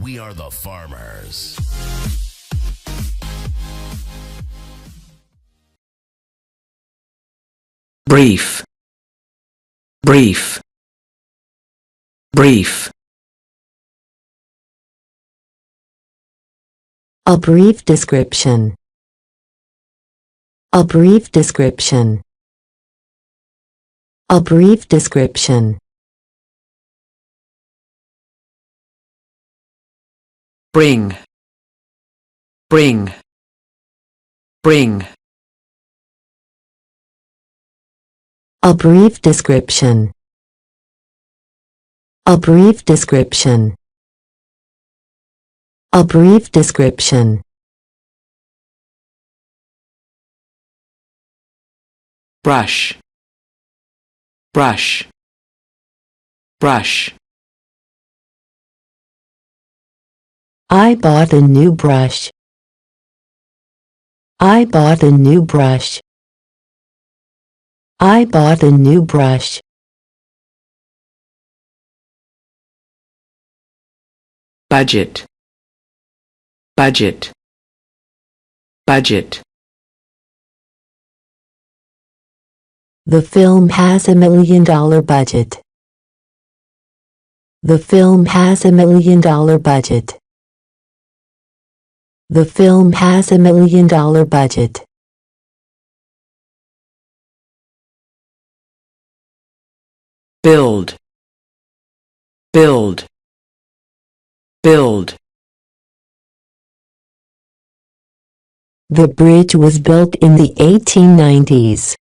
We are the farmers. Brief, brief, brief. A brief description. A brief description. A brief description. Bring, bring, bring. A brief description. A brief description. A brief description. Brush, brush, brush. I bought a new brush. I bought a new brush. I bought a new brush. Budget, budget, budget. The film has $1 million budget. The film has $1 million budget. The film has $1 million budget. Build, build, build. The bridge was built in the 1890s.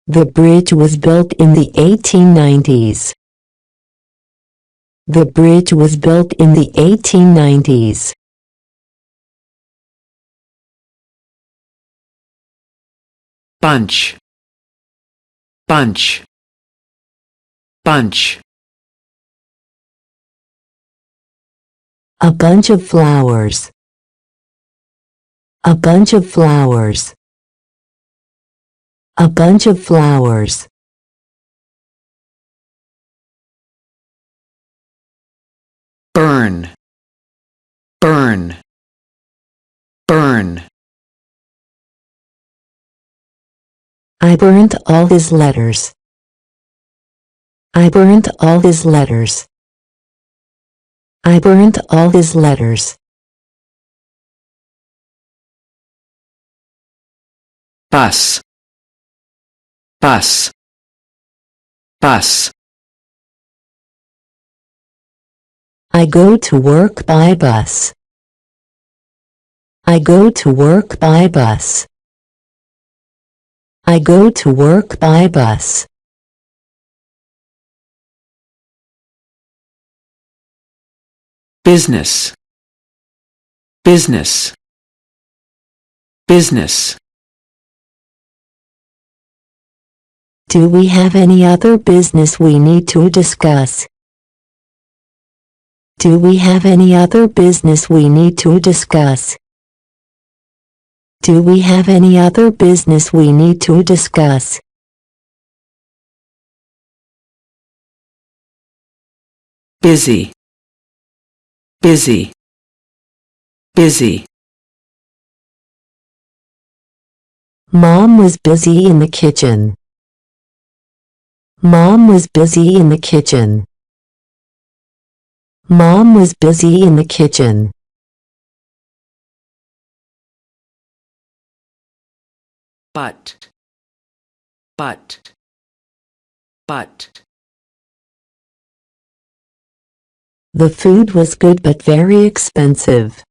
The bridge was built in the 1890s. The bridge was built in the 1890s. Bunch, bunch, bunch. A bunch of flowers. A bunch of flowers. A bunch of flowers. Burn, burn, burn. I burnt all his letters. I burnt all his letters. I burnt all his letters. Bus, bus, bus. I go to work by bus. I go to work by bus. I go to work by bus. Business, business, business. Do we have any other business we need to discuss? Do we have any other business we need to discuss? Do we have any other business we need to discuss? Busy, busy, busy. Mom was busy in the kitchen. Mom was busy in the kitchen. Mom was busy in the kitchen. But, but, but. The food was good but very expensive.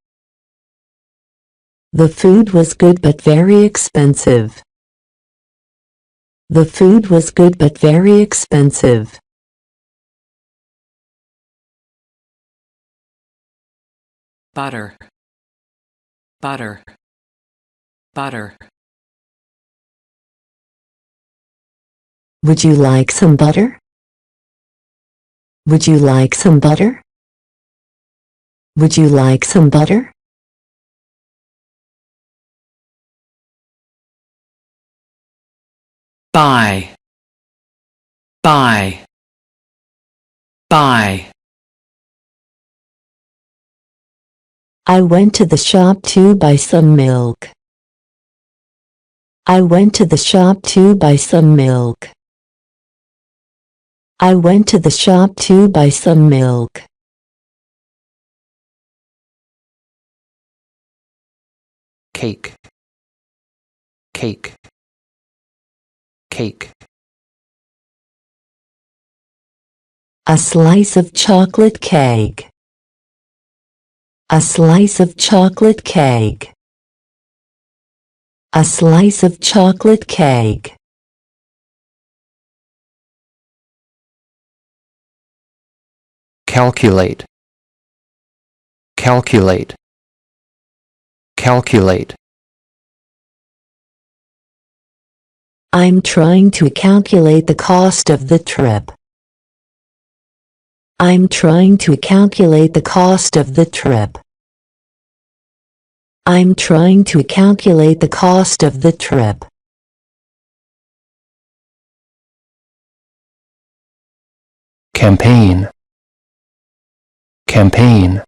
The food was good but very expensive. The food was good but very expensive. Butter, butter, butter. Would you like some butter? Would you like some butter? Would you like some butter? Buy, buy, buy. I went to the shop to buy some milk. I went to the shop to buy some milk. I went to the shop to buy some milk. Cake, cake, cake. A slice of chocolate cake. A slice of chocolate cake. A slice of chocolate cake. Calculate, calculate, calculate. I'm trying to calculate the cost of the trip. I'm trying to calculate the cost of the trip. I'm trying to calculate the cost of the trip. Campaign, campaign,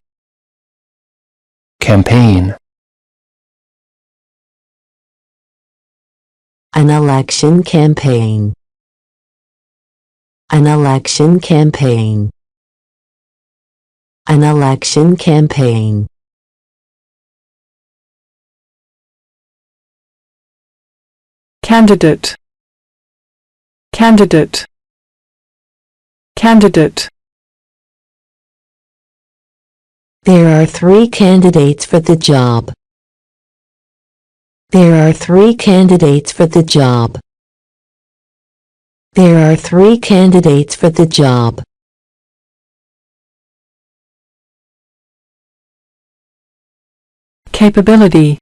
campaign. An election campaign. An election campaign. An election campaign. Candidate, candidate, candidate. There are 3 candidates for the job. There are 3 candidates for the job. There are 3 candidates for the job. Capability,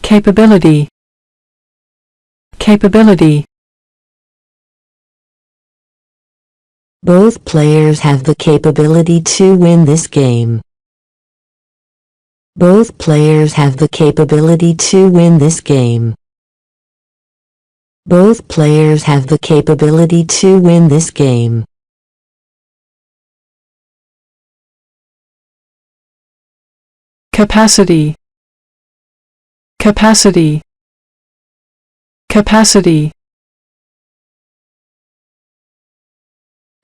capability, capability. Both players have the capability to win this game. Both players have the capability to win this game. Both players have the capability to win this game. Capacity, capacity, capacity.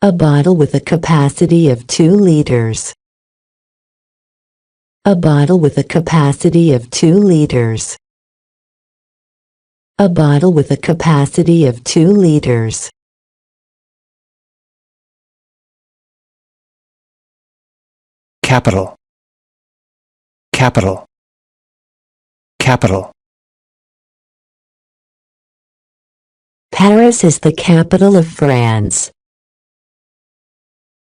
A bottle with a capacity of 2 liters. A bottle with a capacity of 2 liters. A bottle with a capacity of 2 liters. Capital, capital, capital. Paris is the capital of France.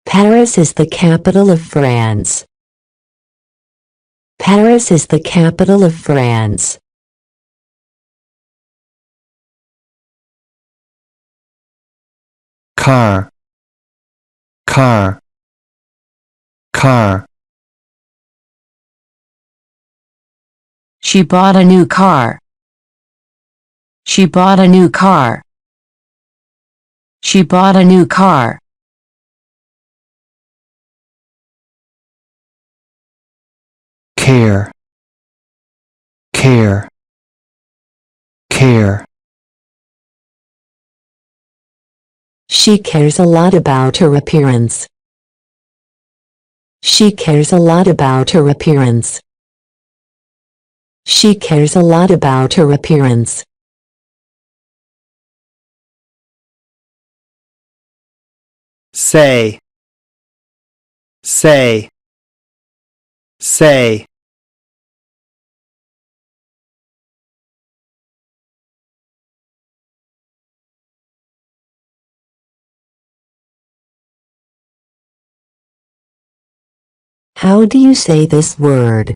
Paris is the capital of France. Paris is the capital of France. Car, car, car. She bought a new car. She bought a new car. She bought a new car. Care, care, care. She cares a lot about her appearance. She cares a lot about her appearance. She cares a lot about her appearance. Say, say, say. How do you say this word?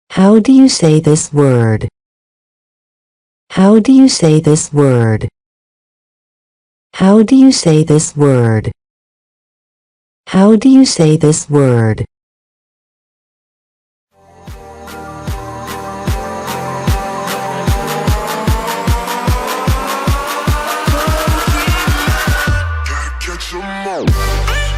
How do you say this word? How do you say this word? How do you say this word? How do you say this word? Gotta catch 'em all.